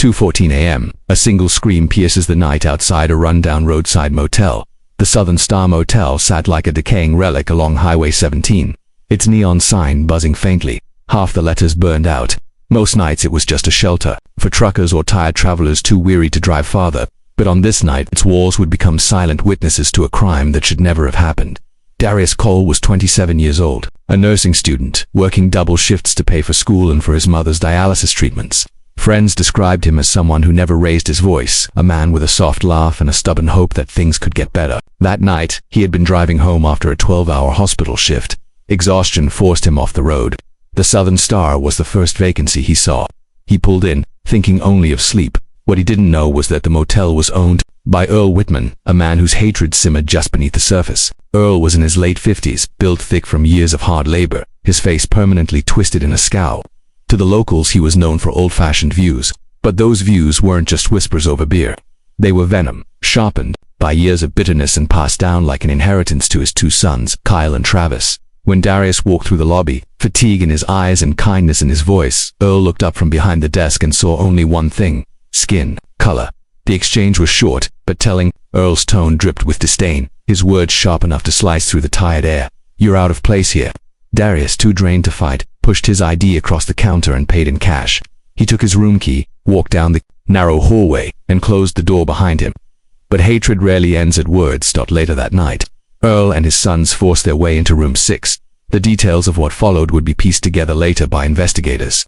2:14 a.m. A single scream pierces the night outside a rundown roadside motel. The Southern Star Motel sat like a decaying relic along Highway 17, its neon sign buzzing faintly, half the letters burned out. Most nights it was just a shelter for truckers or tired travelers too weary to drive farther, but on this night its walls would become silent witnesses to a crime that should never have happened. Darius Cole was 27 years old, a nursing student, working double shifts to pay for school and for his mother's dialysis treatments. Friends described him as someone who never raised his voice, a man with a soft laugh and a stubborn hope that things could get better. That night, he had been driving home after a 12-hour hospital shift. Exhaustion forced him off the road. The Southern Star was the first vacancy he saw. He pulled in, thinking only of sleep. What he didn't know was that the motel was owned by Earl Whitman, a man whose hatred simmered just beneath the surface. Earl was in his late 50s, built thick from years of hard labor, his face permanently twisted in a scowl. To the locals he was known for old-fashioned views, but those views weren't just whispers over beer. They were venom, sharpened by years of bitterness and passed down like an inheritance to his two sons, Kyle and Travis. When Darius walked through the lobby, fatigue in his eyes and kindness in his voice, Earl looked up from behind the desk and saw only one thing: skin color. The exchange was short, but telling. Earl's tone dripped with disdain, his words sharp enough to slice through the tired air. "You're out of place here." Darius, too drained to fight, pushed his ID across the counter and paid in cash. He took his room key, walked down the narrow hallway, and closed the door behind him. But hatred rarely ends at words. Later that night, Earl and his sons forced their way into room 6. The details of what followed would be pieced together later by investigators.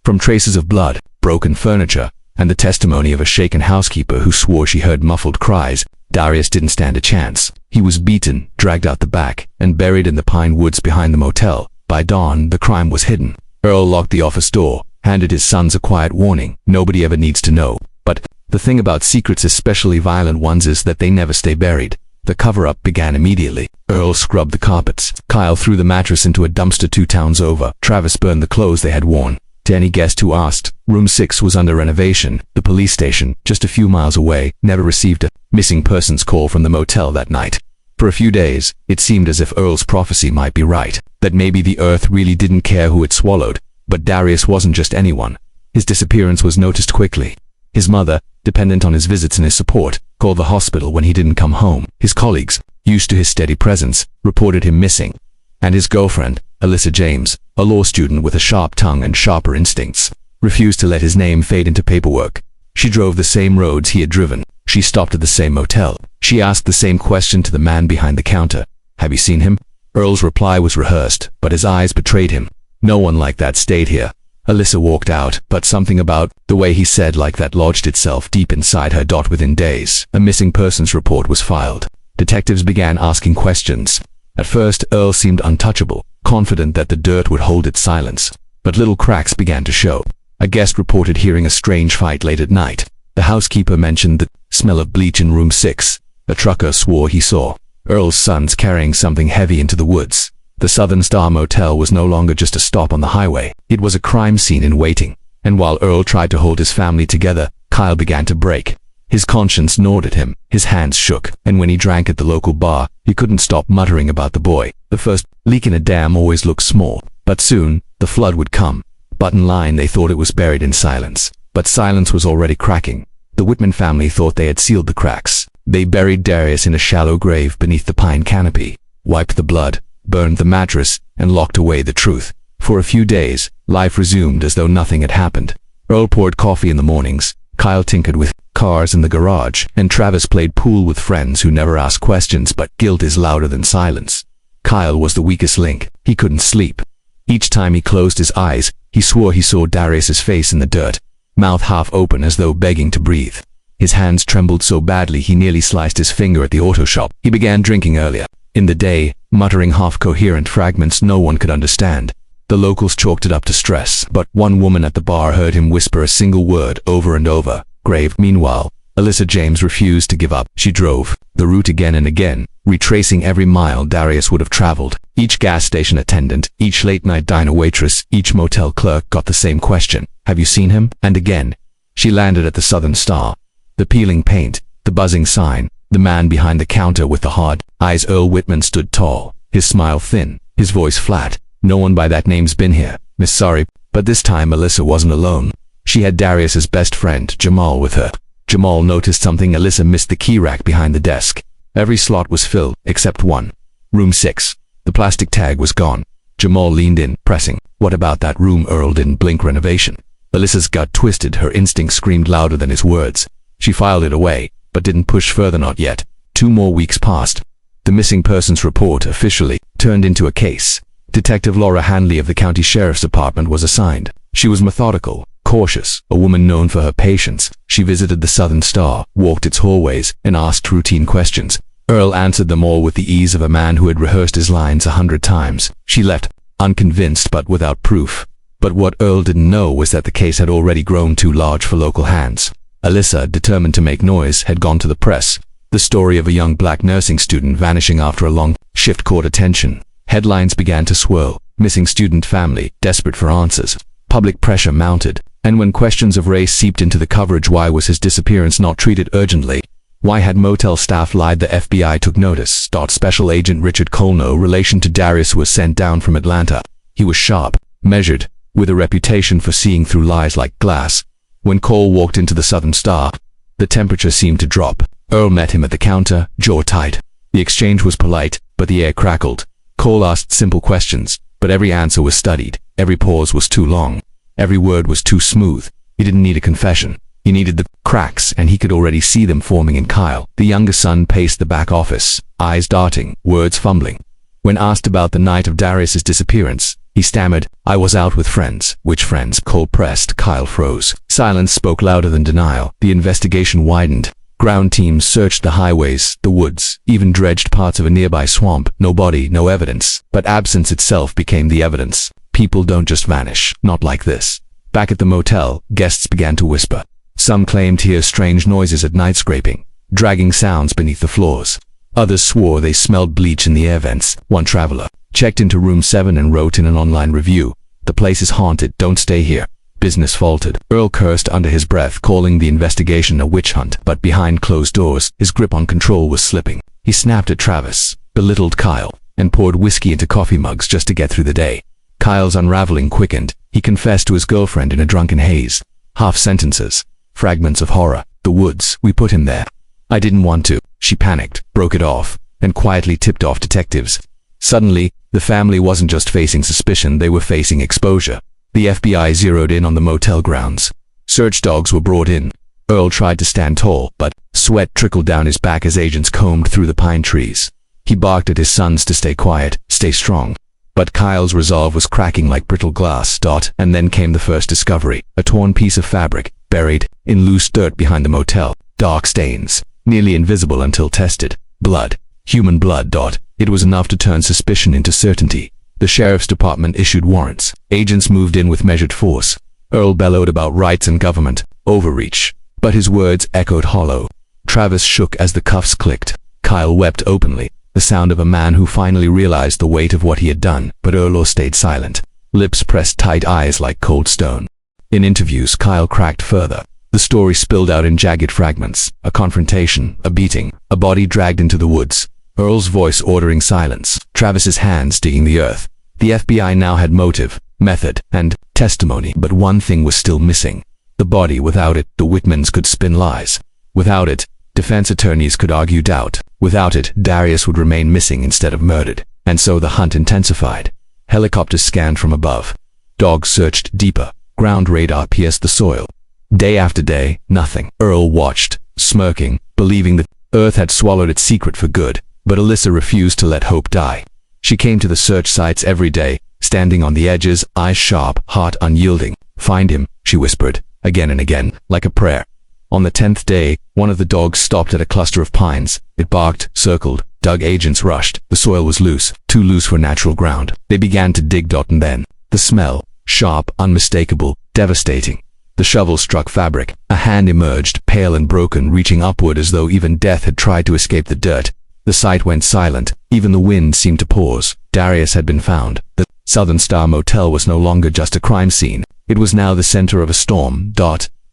From traces of blood, broken furniture, and the testimony of a shaken housekeeper who swore she heard muffled cries, Darius didn't stand a chance. He was beaten, dragged out the back, and buried in the pine woods behind the motel. By dawn, the crime was hidden. Earl locked the office door, handed his sons a quiet warning: nobody ever needs to know. But the thing about secrets, especially violent ones, is that they never stay buried. The cover-up began immediately. Earl scrubbed the carpets. Kyle threw the mattress into a dumpster 2 towns over. Travis burned the clothes they had worn. To any guest who asked, room 6 was under renovation. The police station, just a few miles away, never received a missing persons call from the motel that night. For a few days, it seemed as if Earl's prophecy might be right, that maybe the earth really didn't care who it swallowed. But Darius wasn't just anyone. His disappearance was noticed quickly. His mother, dependent on his visits and his support, called the hospital when he didn't come home. His colleagues, used to his steady presence, reported him missing. And his girlfriend, Alyssa James, a law student with a sharp tongue and sharper instincts, refused to let his name fade into paperwork. She drove the same roads he had driven. She stopped at the same motel. She asked the same question to the man behind the counter: "Have you seen him?" Earl's reply was rehearsed, but his eyes betrayed him. "No one like that stayed here." Alyssa walked out, but something about the way he said like that lodged itself deep inside her. Within days, a missing persons report was filed. Detectives began asking questions. At first, Earl seemed untouchable, confident that the dirt would hold its silence. But little cracks began to show. A guest reported hearing a strange fight late at night. The housekeeper mentioned the smell of bleach in room 6. A trucker swore he saw Earl's sons carrying something heavy into the woods. The Southern Star Motel was no longer just a stop on the highway. It was a crime scene in waiting. And while Earl tried to hold his family together, Kyle began to break. His conscience gnawed at him, his hands shook, and when he drank at the local bar, he couldn't stop muttering about the boy. The first leak in a dam always looks small, but soon, the flood would come. Bottom line, they thought it was buried in silence. But silence was already cracking. The Whitman family thought they had sealed the cracks. They buried Darius in a shallow grave beneath the pine canopy, wiped the blood, burned the mattress, and locked away the truth. For a few days, life resumed as though nothing had happened. Earl poured coffee in the mornings, Kyle tinkered with cars in the garage, and Travis played pool with friends who never asked questions. But guilt is louder than silence. Kyle was the weakest link. He couldn't sleep. Each time he closed his eyes, he swore he saw Darius's face in the dirt, mouth half open as though begging to breathe. His hands trembled so badly he nearly sliced his finger at the auto shop. He began drinking earlier in the day, muttering half-coherent fragments no one could understand. The locals chalked it up to stress, but one woman at the bar heard him whisper a single word over and over: grave. Meanwhile, Alyssa James refused to give up. She drove the route again and again, retracing every mile Darius would have traveled. Each gas station attendant, each late-night diner waitress, each motel clerk got the same question: "Have you seen him?" And again, she landed at the Southern Star. The peeling paint, the buzzing sign, the man behind the counter with the hard eyes. Earl Whitman stood tall, his smile thin, his voice flat. "No one by that name's been here, Miss. Sorry." But this time Alyssa wasn't alone. She had Darius's best friend, Jamal, with her. Jamal noticed something. Alyssa missed the key rack behind the desk. Every slot was filled, except one. Room 6. The plastic tag was gone. Jamal leaned in, pressing. What about that room? Earl didn't blink. Renovation. Alyssa's gut twisted. Her instinct screamed louder than his words. She filed it away, but didn't push further. Not yet. 2 more weeks passed. The missing persons report officially turned into a case. Detective Laura Hanley of the county sheriff's department was assigned. She was methodical, cautious, a woman known for her patience. She visited the Southern Star, walked its hallways, and asked routine questions. Earl answered them all with the ease of a man who had rehearsed his lines 100 times. She left, unconvinced but without proof. But what Earl didn't know was that the case had already grown too large for local hands. Alyssa, determined to make noise, had gone to the press. The story of a young black nursing student vanishing after a long shift caught attention. Headlines began to swirl. Missing student family, desperate for answers. Public pressure mounted. And when questions of race seeped into the coverage, why was his disappearance not treated urgently? Why had motel staff lied? The FBI took notice. Special Agent Richard Cole, no relation to Darius, was sent down from Atlanta. He was sharp, measured, with a reputation for seeing through lies like glass. When Cole walked into the Southern Star, the temperature seemed to drop. Earl met him at the counter, jaw tight. The exchange was polite, but the air crackled. Cole asked simple questions, but every answer was studied. Every pause was too long. Every word was too smooth. He didn't need a confession. He needed the cracks, and he could already see them forming in Kyle. The younger son paced the back office, eyes darting, words fumbling. When asked about the night of Darius's disappearance, he stammered, "I was out with friends." "Which friends?" Cole pressed. Kyle froze. Silence spoke louder than denial. The investigation widened. Ground teams searched the highways, the woods, even dredged parts of a nearby swamp. No body, no evidence. But absence itself became the evidence. People don't just vanish. Not like this. Back at the motel, guests began to whisper. Some claimed to hear strange noises at night, scraping, dragging sounds beneath the floors. Others swore they smelled bleach in the air vents. One traveler checked into room 7 and wrote in an online review, "The place is haunted. Don't stay here." Business faltered. Earl cursed under his breath, calling the investigation a witch hunt. But behind closed doors, his grip on control was slipping. He snapped at Travis, belittled Kyle, and poured whiskey into coffee mugs just to get through the day. Kyle's unraveling quickened. He confessed to his girlfriend in a drunken haze. Half sentences, fragments of horror. "The woods, we put him there. I didn't want to." She panicked, broke it off, and quietly tipped off detectives. Suddenly, the family wasn't just facing suspicion, they were facing exposure. The FBI zeroed in on the motel grounds. Search dogs were brought in. Earl tried to stand tall, but sweat trickled down his back as agents combed through the pine trees. He barked at his sons to stay quiet, stay strong. But Kyle's resolve was cracking like brittle glass. And then came the first discovery. A torn piece of fabric, buried in loose dirt behind the motel. Dark stains, nearly invisible until tested. Blood. Human blood. It was enough to turn suspicion into certainty. The sheriff's department issued warrants. Agents moved in with measured force. Earl bellowed about rights and government, overreach. But his words echoed hollow. Travis shook as the cuffs clicked. Kyle wept openly, the sound of a man who finally realized the weight of what he had done. But Earl stayed silent, lips pressed tight, eyes like cold stone. In interviews, Kyle cracked further. The story spilled out in jagged fragments. A confrontation, a beating, a body dragged into the woods. Earl's voice ordering silence. Travis's hands digging the earth. The FBI now had motive, method, and testimony, but one thing was still missing. The body. Without it, the Whitmans could spin lies. Without it, defense attorneys could argue doubt. Without it, Darius would remain missing instead of murdered. And so the hunt intensified. Helicopters scanned from above. Dogs searched deeper. Ground radar pierced the soil. Day after day, nothing. Earl watched, smirking, believing that Earth had swallowed its secret for good. But Alyssa refused to let hope die. She came to the search sites every day, standing on the edges, eyes sharp, heart unyielding. "Find him," she whispered, again and again, like a prayer. On the 10th day, one of the dogs stopped at a cluster of pines. It barked, circled, dug. Agents rushed. The soil was loose, too loose for natural ground. They began to dig. And then, the smell, sharp, unmistakable, devastating. The shovel struck fabric. A hand emerged, pale and broken, reaching upward as though even death had tried to escape the dirt. The site went silent. Even the wind seemed to pause. Darius had been found. The Southern Star Motel was no longer just a crime scene. It was now the center of a storm.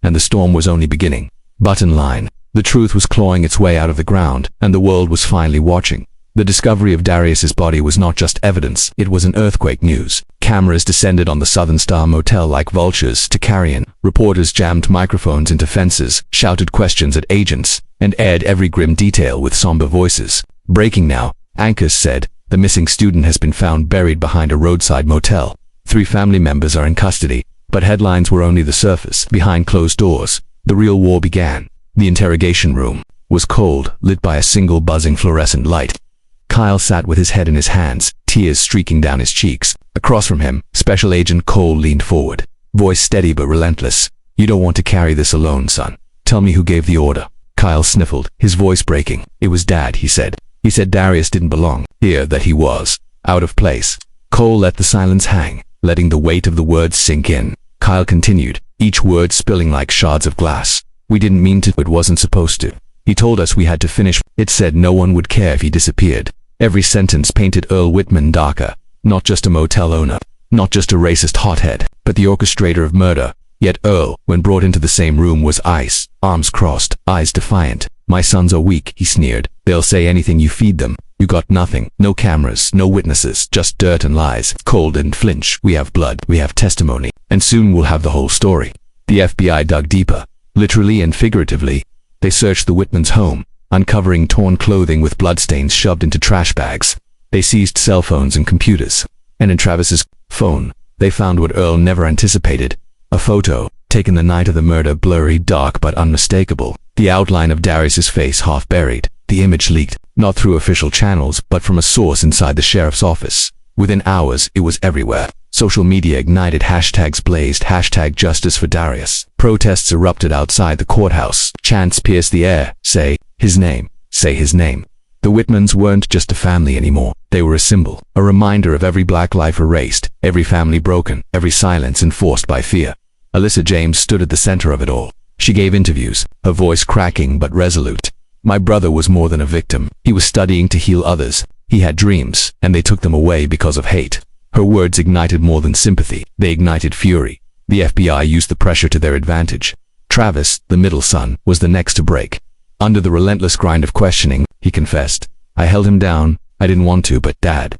And the storm was only beginning. Bottom line, the truth was clawing its way out of the ground, and the world was finally watching. The discovery of Darius's body was not just evidence, it was an earthquake news. Cameras descended on the Southern Star Motel like vultures to carrion. Reporters jammed microphones into fences, shouted questions at agents, and aired every grim detail with somber voices. Breaking now, anchors said, the missing student has been found buried behind a roadside motel. 3 family members are in custody, but headlines were only the surface. Behind closed doors, the real war began. The interrogation room was cold, lit by a single buzzing fluorescent light. Kyle sat with his head in his hands, tears streaking down his cheeks. Across from him, Special Agent Cole leaned forward, voice steady but relentless. You don't want to carry this alone, son. Tell me who gave the order. Kyle sniffled, his voice breaking. It was Dad, he said. He said Darius didn't belong here, that he was out of place. Cole let the silence hang, letting the weight of the words sink in. Kyle continued, each word spilling like shards of glass. We didn't mean to, it wasn't supposed to. He told us we had to finish. It said no one would care if he disappeared. Every sentence painted Earl Whitman darker. Not just a motel owner, not just a racist hothead, but the orchestrator of murder. Yet Earl, when brought into the same room, was ice, arms crossed, eyes defiant. My sons are weak, he sneered. They'll say anything you feed them. You got nothing. No cameras, no witnesses, just dirt and lies. Cole didn't flinch. We have blood, we have testimony, and soon we'll have the whole story. The FBI dug deeper, literally and figuratively. They searched the Whitmans' home, uncovering torn clothing with bloodstains shoved into trash bags. They seized cell phones and computers. And in Travis's phone, they found what Earl never anticipated. A photo, taken the night of the murder, blurry, dark, but unmistakable. The outline of Darius's face half buried. The image leaked, not through official channels, but from a source inside the sheriff's office. Within hours, it was everywhere. Social media ignited, hashtags blazed, hashtag justice for Darius. Protests erupted outside the courthouse. Chants pierced the air. Say his name. Say his name. The Whitmans weren't just a family anymore. They were a symbol, a reminder of every black life erased, every family broken, every silence enforced by fear. Alyssa James stood at the center of it all. She gave interviews, her voice cracking but resolute. My brother was more than a victim. He was studying to heal others. He had dreams, and they took them away because of hate. Her words ignited more than sympathy. They ignited fury. The FBI used the pressure to their advantage. Travis, the middle son, was the next to break. Under the relentless grind of questioning, he confessed. I held him down. I didn't want to, but Dad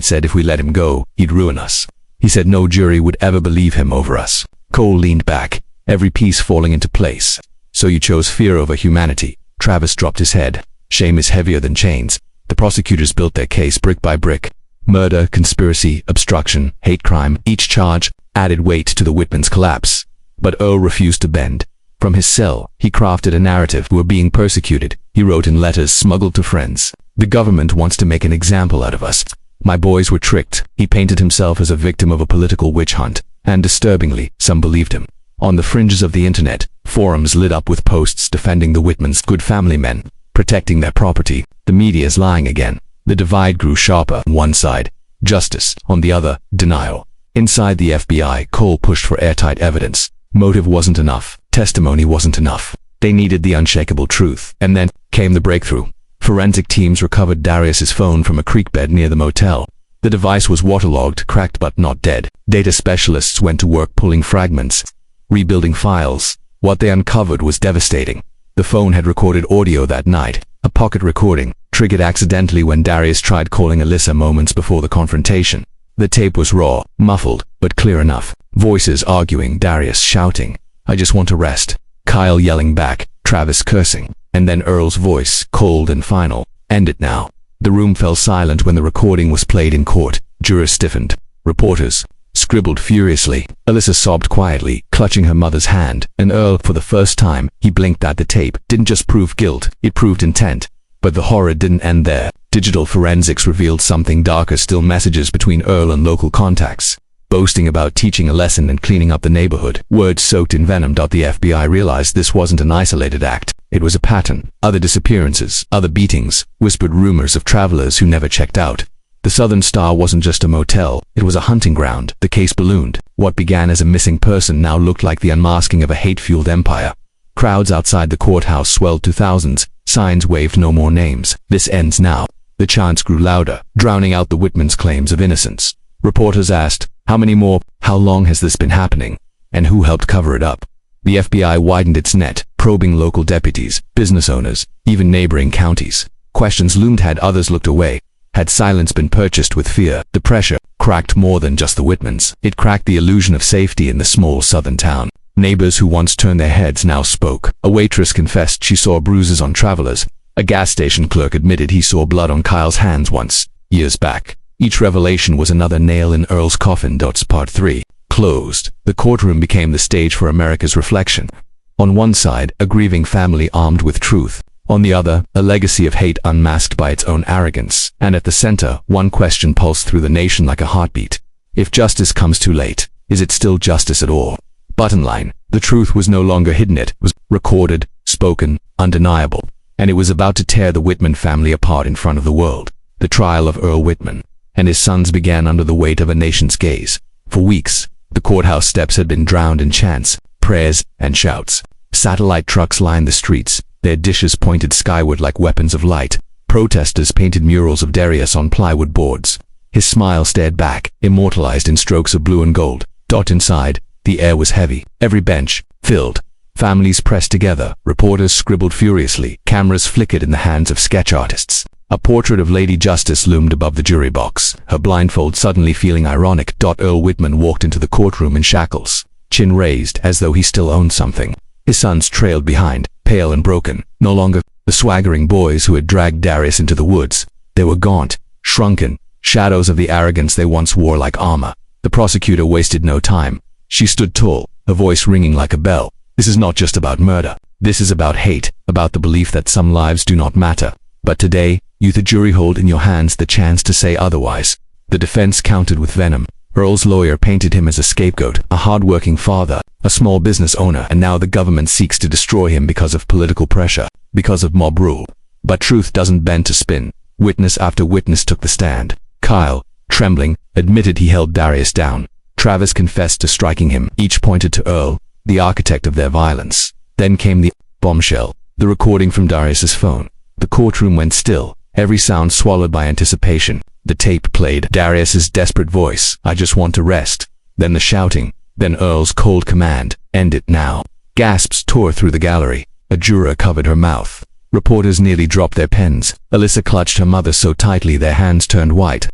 said if we let him go, he'd ruin us. He said no jury would ever believe him over us. Cole leaned back, every piece falling into place. So you chose fear over humanity. Travis dropped his head. Shame is heavier than chains. The prosecutors built their case brick by brick. Murder, conspiracy, obstruction, hate crime, each charge added weight to the Whitmans' collapse. But Earl refused to bend. From his cell, he crafted a narrative. We're being persecuted, he wrote in letters smuggled to friends. The government wants to make an example out of us. My boys were tricked. He painted himself as a victim of a political witch hunt, and disturbingly, some believed him. On the fringes of the internet, forums lit up with posts defending the Whitmans, good family men, protecting their property. The media's lying again. The divide grew sharper. On one side, justice. On the other, denial. Inside the FBI, Cole pushed for airtight evidence. Motive wasn't enough. Testimony wasn't enough. They needed the unshakable truth. And then came the breakthrough. Forensic teams recovered Darius's phone from a creek bed near the motel. The device was waterlogged, cracked but not dead. Data specialists went to work pulling fragments, rebuilding files. What they uncovered was devastating. The phone had recorded audio that night, a pocket recording, triggered accidentally when Darius tried calling Alyssa moments before the confrontation. The tape was raw, muffled, but clear enough. Voices arguing, Darius shouting, I just want to rest. Kyle yelling back, Travis cursing. And then Earl's voice, cold and final, end it now. The room fell silent when the recording was played in court. Jurors stiffened. Reporters scribbled furiously. Alyssa sobbed quietly, clutching her mother's hand. And Earl, for the first time, he blinked at the tape. Didn't just prove guilt, it proved intent. But the horror didn't end there. Digital forensics revealed something darker still, messages between Earl and local contacts, boasting about teaching a lesson and cleaning up the neighborhood. Words soaked in venom. The FBI realized this wasn't an isolated act. It was a pattern. Other disappearances, other beatings, whispered rumors of travelers who never checked out. The Southern Star wasn't just a motel, it was a hunting ground. The case ballooned. What began as a missing person now looked like the unmasking of a hate-fueled empire. Crowds outside the courthouse swelled to thousands. Signs waved no more names. This ends now. The chants grew louder, drowning out the Whitmans' claims of innocence. Reporters asked, how many more? How long has this been happening? And who helped cover it up? The FBI widened its net, probing local deputies, business owners, even neighboring counties. Questions loomed had others looked away. Had silence been purchased with fear? The pressure cracked more than just the Whitmans. It cracked the illusion of safety in the small southern town. Neighbors who once turned their heads now spoke. A waitress confessed she saw bruises on travelers. A gas station clerk admitted he saw blood on Kyle's hands once, years back. Each revelation was another nail in Earl's coffin. Part 3. Closed. The courtroom became the stage for America's reflection. On one side, a grieving family armed with truth. On the other, a legacy of hate unmasked by its own arrogance. And at the center, one question pulsed through the nation like a heartbeat. If justice comes too late, is it still justice at all? Bottom line, the truth was no longer hidden. It was recorded, spoken, undeniable. And it was about to tear the Whitman family apart in front of the world. The trial of Earl Whitman and his sons began under the weight of a nation's gaze. For weeks, the courthouse steps had been drowned in chants, prayers, and shouts. Satellite trucks lined the streets, their dishes pointed skyward like weapons of light. Protesters painted murals of Darius on plywood boards. His smile stared back, immortalized in strokes of blue and gold. Inside, the air was heavy. Every bench filled. Families pressed together. Reporters scribbled furiously. Cameras flickered in the hands of sketch artists. A portrait of Lady Justice loomed above the jury box, her blindfold suddenly feeling ironic. Earl Whitman walked into the courtroom in shackles, chin raised as though he still owned something. His sons trailed behind, pale and broken, no longer the swaggering boys who had dragged Darius into the woods. They were gaunt, shrunken, shadows of the arrogance they once wore like armor. The prosecutor wasted no time. She stood tall, her voice ringing like a bell. This is not just about murder. This is about hate, about the belief that some lives do not matter. But today, you the jury hold in your hands the chance to say otherwise. The defense countered with venom. Earl's lawyer painted him as a scapegoat, a hard-working father, a small business owner, and now the government seeks to destroy him because of political pressure, because of mob rule. But truth doesn't bend to spin. Witness after witness took the stand. Kyle, trembling, admitted he held Darius down. Travis confessed to striking him. Each pointed to Earl, the architect of their violence. Then came the bombshell, the recording from Darius's phone. The courtroom went still, every sound swallowed by anticipation. The tape played Darius's desperate voice, "I just want to rest." Then the shouting, then Earl's cold command, "End it now." Gasps tore through the gallery. A juror covered her mouth. Reporters nearly dropped their pens. Alyssa clutched her mother so tightly their hands turned white.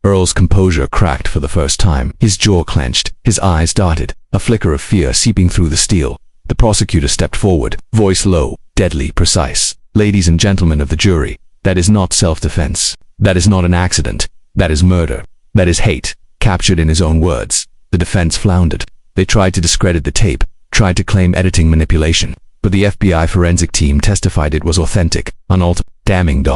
Earl's composure cracked for the first time. His jaw clenched, his eyes darted, a flicker of fear seeping through the steel. The prosecutor stepped forward, voice low, deadly precise. "Ladies and gentlemen of the jury, that is not self-defense. That is not an accident. That is murder. That is hate," captured in his own words. The defense floundered. They tried to discredit the tape, tried to claim editing manipulation. But the FBI forensic team testified it was authentic, unaltered. Damning.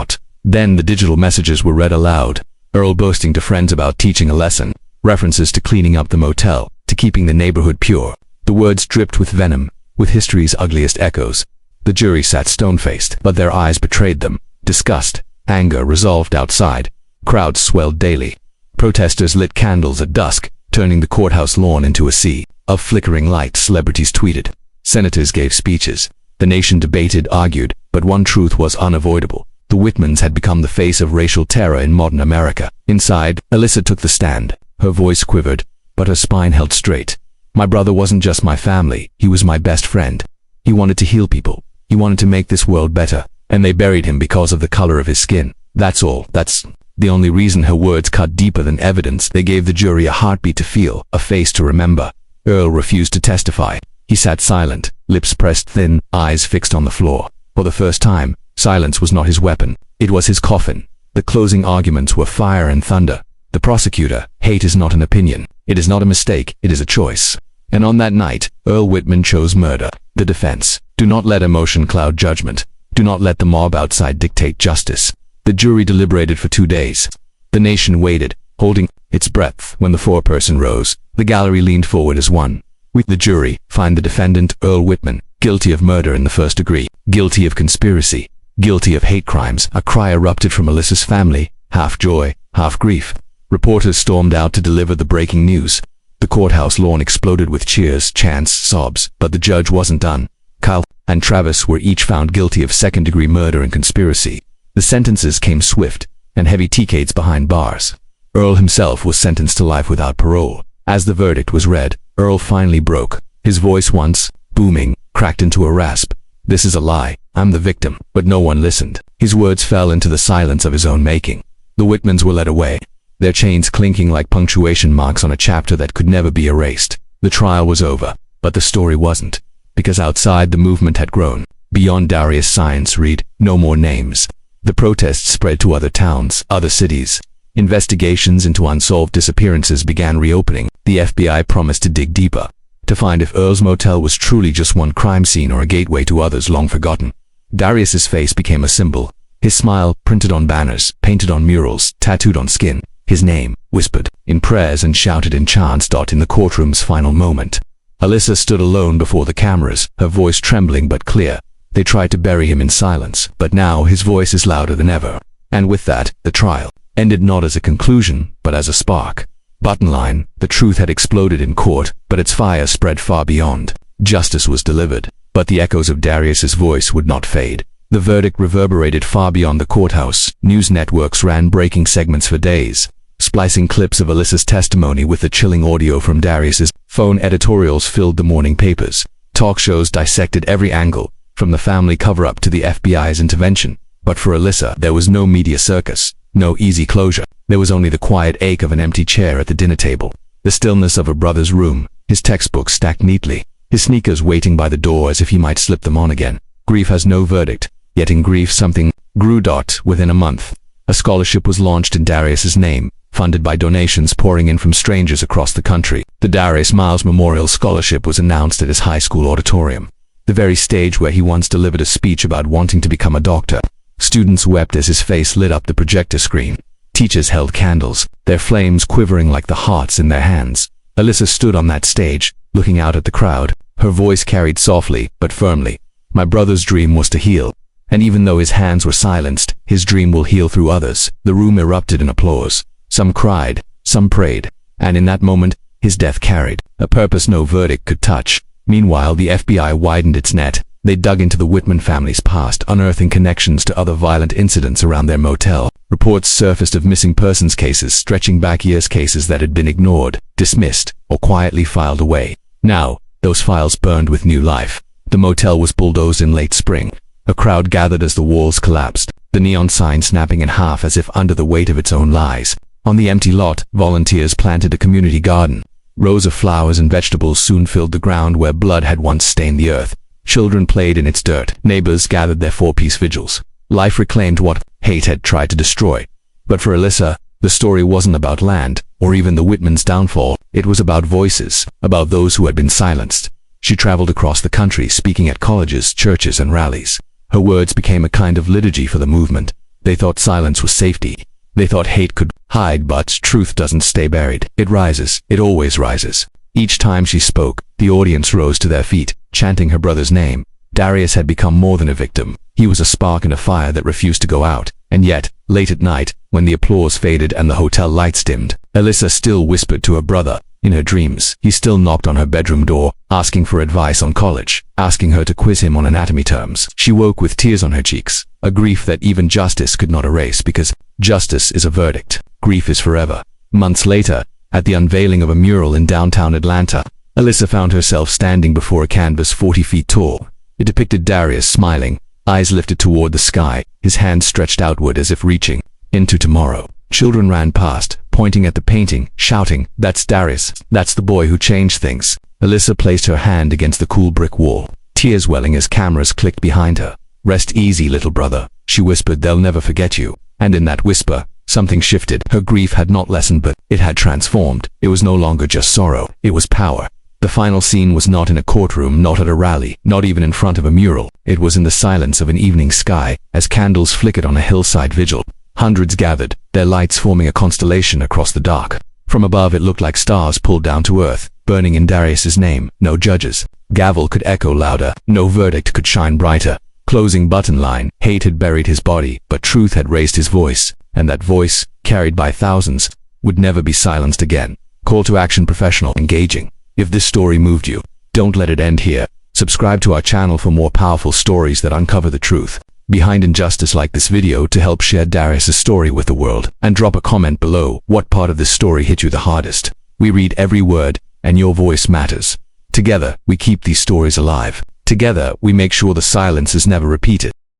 Then the digital messages were read aloud. Earl boasting to friends about teaching a lesson. References to cleaning up the motel, to keeping the neighborhood pure. The words dripped with venom, with history's ugliest echoes. The jury sat stone-faced, but their eyes betrayed them. Disgust, anger resolved outside. Crowds swelled daily. Protesters lit candles at dusk, turning the courthouse lawn into a sea of flickering light. Celebrities tweeted. Senators gave speeches. The nation debated, argued, but one truth was unavoidable. The Whitmans had become the face of racial terror in modern America. Inside, Alyssa took the stand. Her voice quivered, but her spine held straight. "My brother wasn't just my family, he was my best friend. He wanted to heal people. He wanted to make this world better. And they buried him because of the color of his skin. That's all. That's the only reason." Her words cut deeper than evidence. They gave the jury a heartbeat to feel, a face to remember. Earl refused to testify. He sat silent, lips pressed thin, eyes fixed on the floor. For the first time, silence was not his weapon. It was his coffin. The closing arguments were fire and thunder. The prosecutor, "Hate is not an opinion. It is not a mistake. It is a choice." And on that night, Earl Whitman chose murder. The defense, "Do not let emotion cloud judgment. Do not let the mob outside dictate justice." The jury deliberated for 2 days. The nation waited, holding its breath. When the foreperson rose, the gallery leaned forward as one. "We, the jury, find the defendant, Earl Whitman, guilty of murder in the first degree, guilty of conspiracy, guilty of hate crimes." A cry erupted from Alyssa's family, half joy, half grief. Reporters stormed out to deliver the breaking news. The courthouse lawn exploded with cheers, chants, sobs, but the judge wasn't done. Kyle and Travis were each found guilty of second-degree murder and conspiracy. The sentences came swift, and heavy decades behind bars. Earl himself was sentenced to life without parole. As the verdict was read, Earl finally broke. His voice, once booming, cracked into a rasp. "This is a lie. I'm the victim." But no one listened. His words fell into the silence of his own making. The Whitmans were led away, their chains clinking like punctuation marks on a chapter that could never be erased. The trial was over, but the story wasn't, because outside the movement had grown. Beyond Darius' signs read, "No more names." The protests spread to other towns, other cities. Investigations into unsolved disappearances began reopening. The FBI promised to dig deeper, to find if Earl's Motel was truly just one crime scene or a gateway to others long forgotten. Darius's face became a symbol. His smile, printed on banners, painted on murals, tattooed on skin. His name, whispered in prayers and shouted in chants. In the courtroom's final moment, Alyssa stood alone before the cameras, her voice trembling but clear. They tried to bury him in silence, but now his voice is louder than ever. And with that, the trial ended not as a conclusion, but as a spark. Bottom line, the truth had exploded in court, but its fire spread far beyond. Justice was delivered, but the echoes of Darius's voice would not fade. The verdict reverberated far beyond the courthouse. News networks ran breaking segments for days, splicing clips of Alyssa's testimony with the chilling audio from Darius's phone. Editorials filled the morning papers. Talk shows dissected every angle, from the family cover-up to the FBI's intervention. But for Alyssa, there was no media circus, no easy closure. There was only the quiet ache of an empty chair at the dinner table, the stillness of her brother's room, his textbooks stacked neatly, his sneakers waiting by the door as if he might slip them on again. Grief has no verdict, yet in grief something grew. Within a month, a scholarship was launched in Darius's name, funded by donations pouring in from strangers across the country. The Darius Miles Memorial Scholarship was announced at his high school auditorium, the very stage where he once delivered a speech about wanting to become a doctor. Students wept as his face lit up the projector screen. Teachers held candles, their flames quivering like the hearts in their hands. Alyssa stood on that stage, looking out at the crowd. Her voice carried softly, but firmly. "My brother's dream was to heal. And even though his hands were silenced, his dream will heal through others." The room erupted in applause. Some cried, some prayed. And in that moment, his death carried a purpose no verdict could touch. Meanwhile, the FBI widened its net. They dug into the Whitman family's past, unearthing connections to other violent incidents around their motel. Reports surfaced of missing persons cases stretching back years, cases that had been ignored, dismissed, or quietly filed away. Now, those files burned with new life. The motel was bulldozed in late spring. A crowd gathered as the walls collapsed, the neon sign snapping in half as if under the weight of its own lies. On the empty lot, volunteers planted a community garden. Rows of flowers and vegetables soon filled the ground where blood had once stained the earth. Children played in its dirt. Neighbors gathered their four-piece vigils. Life reclaimed what hate had tried to destroy. But for Alyssa, the story wasn't about land, or even the Whitmans' downfall. It was about voices, about those who had been silenced. She traveled across the country, speaking at colleges, churches, and rallies. Her words became a kind of liturgy for the movement. They thought silence was safety. They thought hate could hide, but truth doesn't stay buried. It rises. It always rises. Each time she spoke, the audience rose to their feet, chanting her brother's name. Darius had become more than a victim. He was a spark in a fire that refused to go out. And yet, late at night, when the applause faded and the hotel lights dimmed, Alyssa still whispered to her brother. In her dreams, he still knocked on her bedroom door, asking for advice on college, asking her to quiz him on anatomy terms. She woke with tears on her cheeks, a grief that even justice could not erase, because justice is a verdict. Grief is forever. Months later, at the unveiling of a mural in downtown Atlanta, Alyssa found herself standing before a canvas 40 feet tall. It depicted Darius smiling, eyes lifted toward the sky, his hands stretched outward as if reaching into tomorrow. Children ran past, pointing at the painting, shouting, "That's Darius. That's the boy who changed things." Alyssa placed her hand against the cool brick wall, tears welling as cameras clicked behind her. "Rest easy, little brother," she whispered. "They'll never forget you." And in that whisper, something shifted. Her grief had not lessened, but it had transformed. It was no longer just sorrow. It was power. The final scene was not in a courtroom, not at a rally, not even in front of a mural. It was in the silence of an evening sky, as candles flickered on a hillside vigil. Hundreds gathered, their lights forming a constellation across the dark. From above it looked like stars pulled down to earth, burning in Darius's name. No judges. Gavel could echo louder. No verdict could shine brighter. Closing button line. Hate had buried his body, but truth had raised his voice. And that voice, carried by thousands, would never be silenced again. Call to action: professional, engaging. If this story moved you, don't let it end here. Subscribe to our channel for more powerful stories that uncover the truth behind injustice. Like this video to help share Darius' story with the world, and drop a comment below. What part of this story hit you the hardest? We read every word, and your voice matters. Together, we keep these stories alive. Together, we make sure the silence is never repeated.